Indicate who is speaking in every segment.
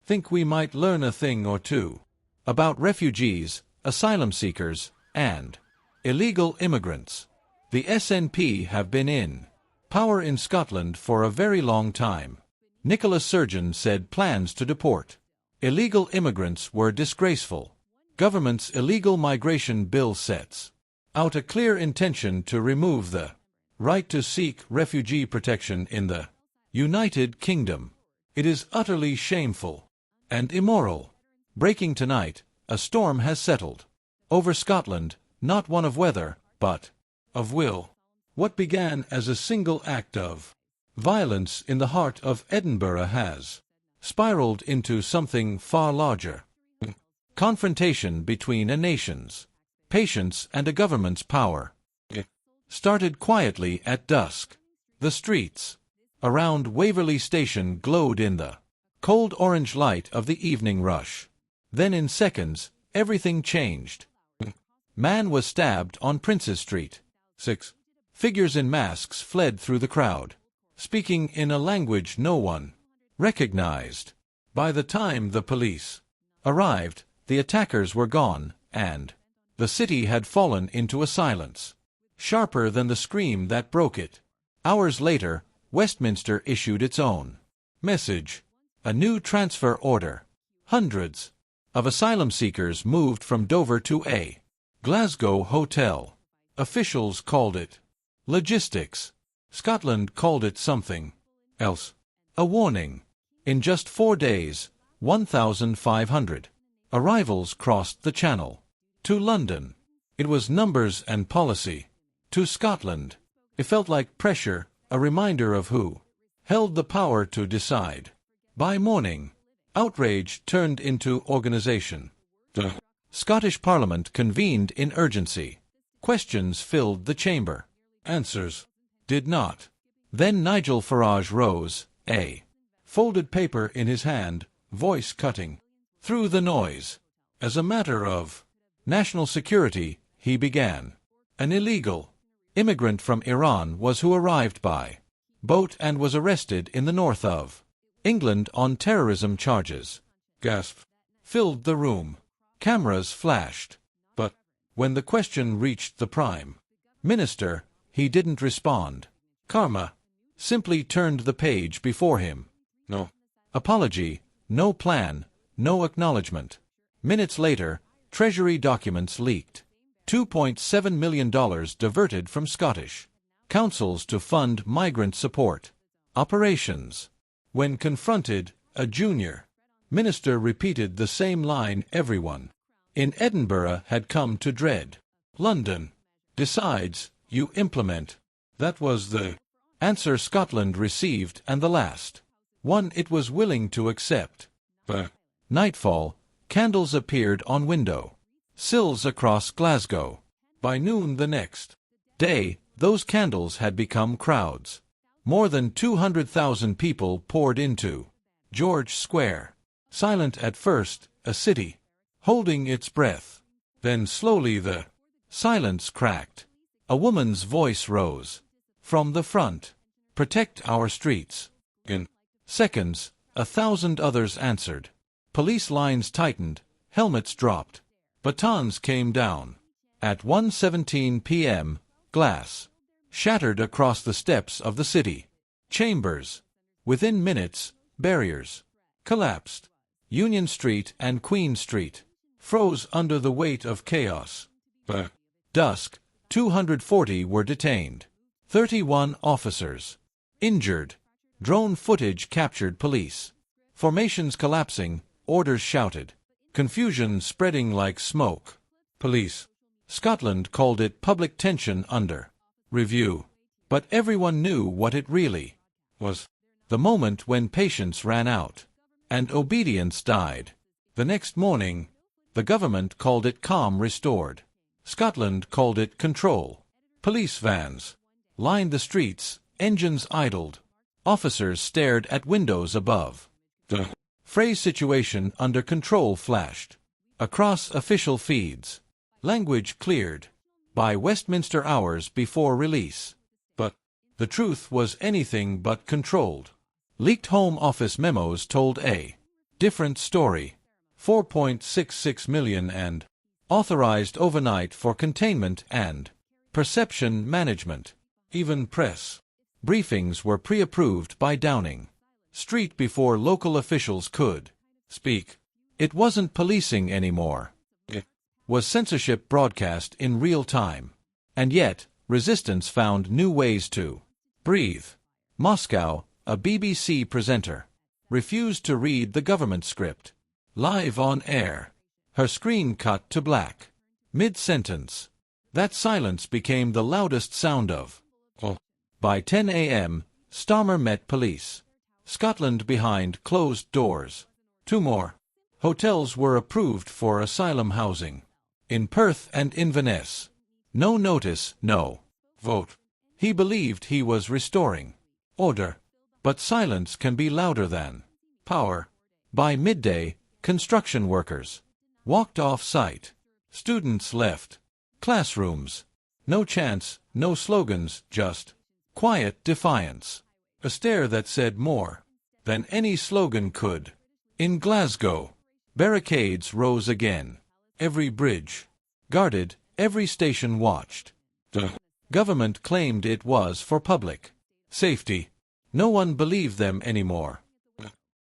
Speaker 1: Think we might learn a thing or two about refugees, asylum seekers, and illegal immigrants. The SNP have been in power in Scotland for a very long time. Nicola Sturgeon said plans to deport illegal immigrants were disgraceful. Government's illegal migration bill sets out a clear intention to remove the right to seek refugee protection in the United Kingdom. It is utterly shameful and immoral. Breaking tonight, a storm has settled over Scotland, not one of weather, but of will. What began as a single act of violence in the heart of Edinburgh has spiraled into something far larger. Confrontation between a nation's patience and a government's power started quietly at dusk. The streets around Waverley Station glowed in the cold orange light of the evening rush. Then in seconds, everything changed. Man was stabbed on Princes Street. 6. Figures in masks fled through the crowd, speaking in a language no one recognized. By the time the police arrived, the attackers were gone, and the city had fallen into a silence sharper than the scream that broke it. Hours later, Westminster issued its own message, a new transfer order. Hundreds of asylum seekers moved from Dover to a Glasgow hotel. Officials called it logistics. Scotland called it something else. A warning. In just 4 days, 1,500 arrivals crossed the Channel to London. It was numbers and policy. To Scotland, it felt like pressure, a reminder of who held the power to decide. By morning, outrage turned into organization. The Scottish Parliament convened in urgency. Questions filled the chamber. Answers did not. Then Nigel Farage rose, a folded paper in his hand, voice cutting through the noise. As a matter of national security, he began. An illegal immigrant from Iran was who arrived by boat and was arrested in the north of England on terrorism charges. Gasp filled the room. Cameras flashed. But when the question reached the Prime Minister, he didn't respond. Karma simply turned the page before him. No apology, no plan, no acknowledgement. Minutes later, Treasury documents leaked. $2.7 million diverted from Scottish councils to fund migrant support operations. When confronted, a junior minister repeated the same line everyone in Edinburgh had come to dread. London decides, you implement. That was the answer Scotland received, and the last one it was willing to accept. By nightfall, candles appeared on window sills across Glasgow. By noon the next day, those candles had become crowds. More than 200,000 people poured into George Square. Silent at first, a city holding its breath. Then slowly the silence cracked. A woman's voice rose from the front. Protect our streets. In seconds, 1,000 others answered. Police lines tightened, helmets dropped, batons came down. At 1:17 p.m., glass shattered across the steps of the city chambers. Within minutes, barriers collapsed. Union Street and Queen Street froze under the weight of chaos. By dusk, 240 were detained. 31 officers injured. Drone footage captured police formations collapsing, orders shouted, confusion spreading like smoke. Police Scotland called it public tension under review. But everyone knew what it really was. The moment when patience ran out and obedience died. The next morning, the government called it calm restored. Scotland called it control. Police vans lined the streets, engines idled. Officers stared at windows above. The phrase situation under control flashed across official feeds. Language cleared by Westminster hours before release. But the truth was anything but controlled. Leaked Home Office memos told a different story. 4.66 million and authorized overnight for containment and perception management. Even press briefings were pre-approved by Downing Street before local officials could speak. It wasn't policing anymore. It was censorship broadcast in real time. And yet, resistance found new ways to breathe. Moscow, a BBC presenter, refused to read the government script. Live on air. Her screen cut to black. Mid-sentence. That silence became the loudest sound of. By 10 a.m., Starmer met police. Scotland behind closed doors. 2 more hotels were approved for asylum housing. In Perth and Inverness. No notice, no vote. He believed he was restoring order. But silence can be louder than power. By midday, construction workers walked off-site. Students left classrooms. No chants, no slogans, just quiet defiance. A stare that said more than any slogan could. In Glasgow, barricades rose again. Every bridge guarded, every station watched. The government claimed it was for public safety. No one believed them anymore.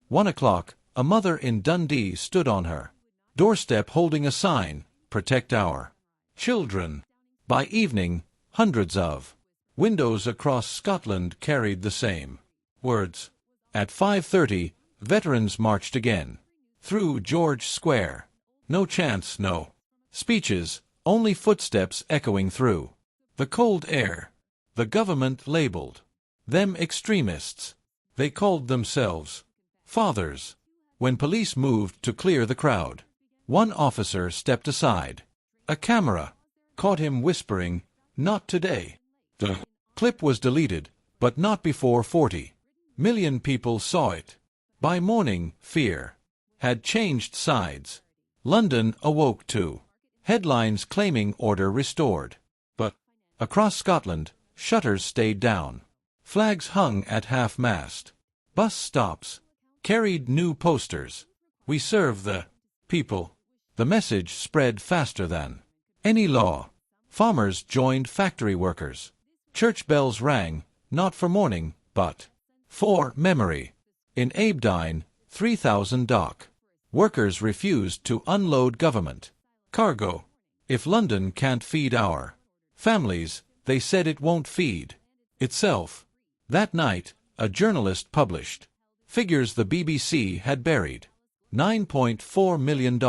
Speaker 1: 1 o'clock, a mother in Dundee stood on her doorstep holding a sign, "Protect our children." By evening, hundreds of windows across Scotland carried the same words. At 5:30, veterans marched again. Through George Square. No chants, no speeches, only footsteps echoing through the cold air. The government labeled them extremists. They called themselves fathers. When police moved to clear the crowd, one officer stepped aside. A camera caught him whispering, "Not today." The clip was deleted, but not before 40 million people saw it. By morning, fear had changed sides. London awoke to headlines claiming order restored. But across Scotland, shutters stayed down. Flags hung at half-mast. Bus stops carried new posters. "We serve the people." The message spread faster than any law. Farmers joined factory workers. Church bells rang, not for mourning, but for memory. In Aberdeen, 3,000 dock workers refused to unload government cargo. If London can't feed our families, they said it won't feed itself. That night, a journalist published figures the BBC had buried. $9.4 million.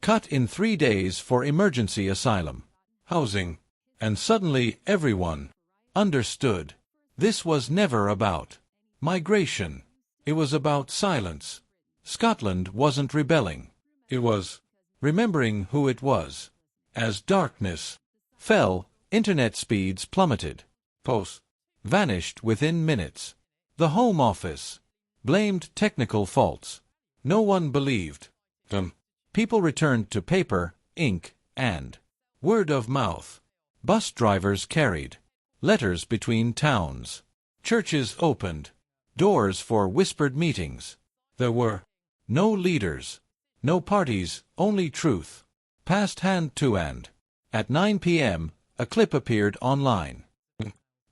Speaker 1: Cut in 3 days for emergency asylum housing. And suddenly everyone understood. This was never about migration. It was about silence. Scotland wasn't rebelling. It was remembering who it was. As darkness fell, internet speeds plummeted. Posts vanished within minutes. The Home Office blamed technical faults. No one believed them. People returned to paper, ink, and word of mouth. Bus drivers carried letters between towns. Churches opened doors for whispered meetings. There were no leaders, no parties, only truth. Passed hand to hand. At 9 p.m., a clip appeared online.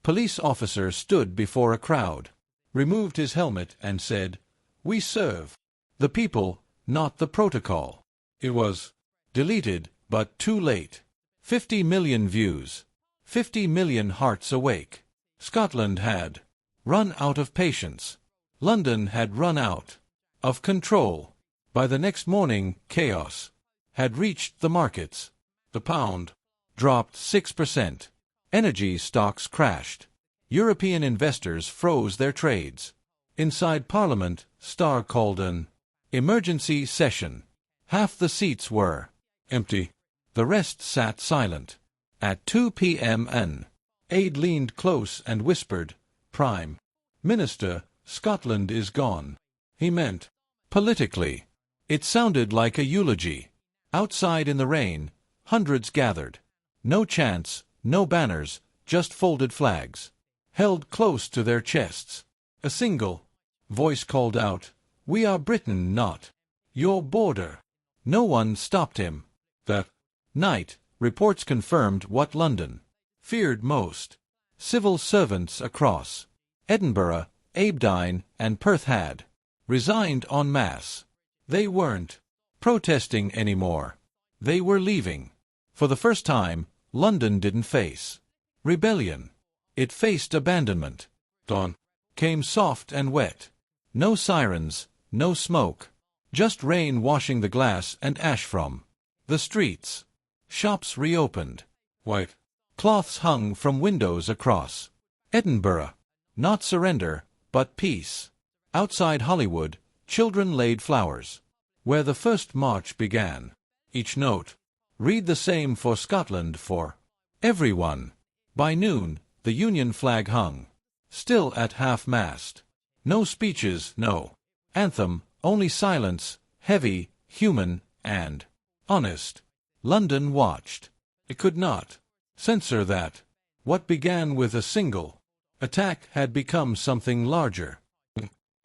Speaker 1: Police officer stood before a crowd, removed his helmet and said, "We serve the people, not the protocol." It was deleted, but too late. 50 million views. 50 million hearts awake. Scotland had run out of patience. London had run out of control. By the next morning, chaos had reached the markets. The pound dropped 6%. Energy stocks crashed. European investors froze their trades. Inside Parliament, Starr called an emergency session. Half the seats were empty. The rest sat silent. At 2 p.m. an aide leaned close and whispered, "Prime Minister, Scotland is gone." He meant politically. It sounded like a eulogy. Outside in the rain, hundreds gathered. No chants, no banners, just folded flags, held close to their chests. A single voice called out, We are Britain, not your border. No one stopped him. That night, reports confirmed what London feared most. Civil servants across Edinburgh, Aberdeen, and Perth had resigned en masse. They weren't protesting anymore. They were leaving. For the first time, London didn't face rebellion. It faced abandonment. Dawn came soft and wet. No sirens, no smoke. Just rain washing the glass and ash from the streets. Shops reopened. White cloths hung from windows across Edinburgh. Not surrender, but peace. Outside Hollywood, children laid flowers where the first march began. Each note read the same for Scotland, for everyone. By noon, the Union flag hung still at half-mast. No speeches, no anthem, only silence, heavy, human, and honest. London watched. It could not censor that. What began with a single attack had become something larger.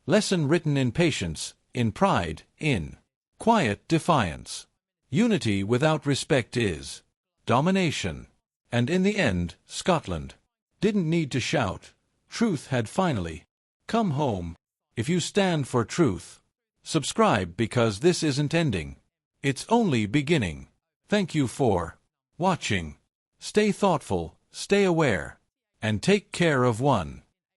Speaker 1: Lesson written in patience, in pride, in quiet defiance. Unity without respect is domination. And in the end, Scotland didn't need to shout. Truth had finally come home. If you stand for truth, subscribe, because this isn't ending. It's only beginning. Thank you for watching. Stay thoughtful, stay aware, and take care of one